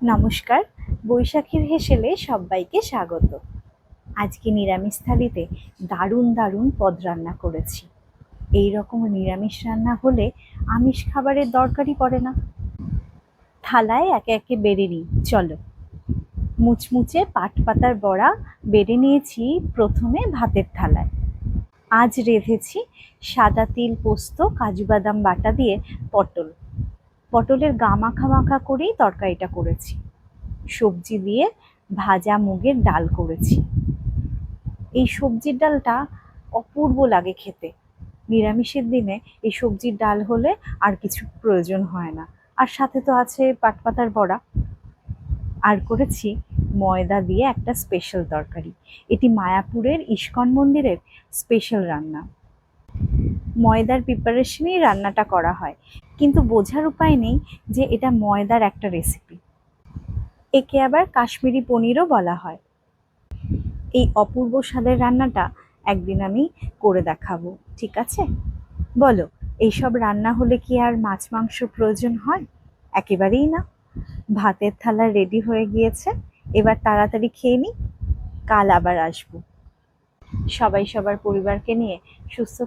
নমস্কার, বৈশাখীর হেসেলে সবাইকে স্বাগত। আজকে নিরামিষ থালিতে দারুণ দারুণ পদ রান্না করেছি। এই রকম নিরামিষ রান্না হলে আমিষ খাবারের দরকারই পড়ে না। থালায় একে একে বেড়ে নিই, চলো। মুচমুচে পাট পাতার বড়া বেড়ে নিয়েছি প্রথমে ভাতের থালায়। আজ রেঁধেছি সাদা তিল, পোস্ত, কাজু বাদাম বাটা দিয়ে পটলের গা মাখা মাখা করেই তরকারিটা করেছি। সবজি দিয়ে ভাজা মুগের ডাল করেছি। এই সবজির ডালটা অপূর্ব লাগে খেতে। নিরামিষের দিনে এই সবজির ডাল হলে আর কিছু প্রয়োজন হয় না। আর সাথে তো আছে পাটপাতার বড়া। আর করেছি ময়দা দিয়ে একটা স্পেশাল তরকারি। এটি মায়াপুরের ইস্কন মন্দিরের স্পেশাল রান্না। ময়দার প্রিপারেশনেই রান্নাটা করা হয়, কিন্তু বোঝার উপায় নেই যে এটা ময়দার একটা রেসিপি। একে আবার কাশ্মীরি পনিরও বলা হয়। এই অপূর্ব স্বাদের রান্নাটা একদিন আমি করে দেখাবো, ঠিক আছে? বলো, এইসব রান্না হলে কি আর মাছ মাংস প্রয়োজন হয়? একেবারেই না। ভাতের থালা রেডি হয়ে গিয়েছে, এবার তাড়াতাড়ি খেয়ে নিই, কাল আবার আসবো। সবাই সবার পরিবারকে নিয়ে সুস্থ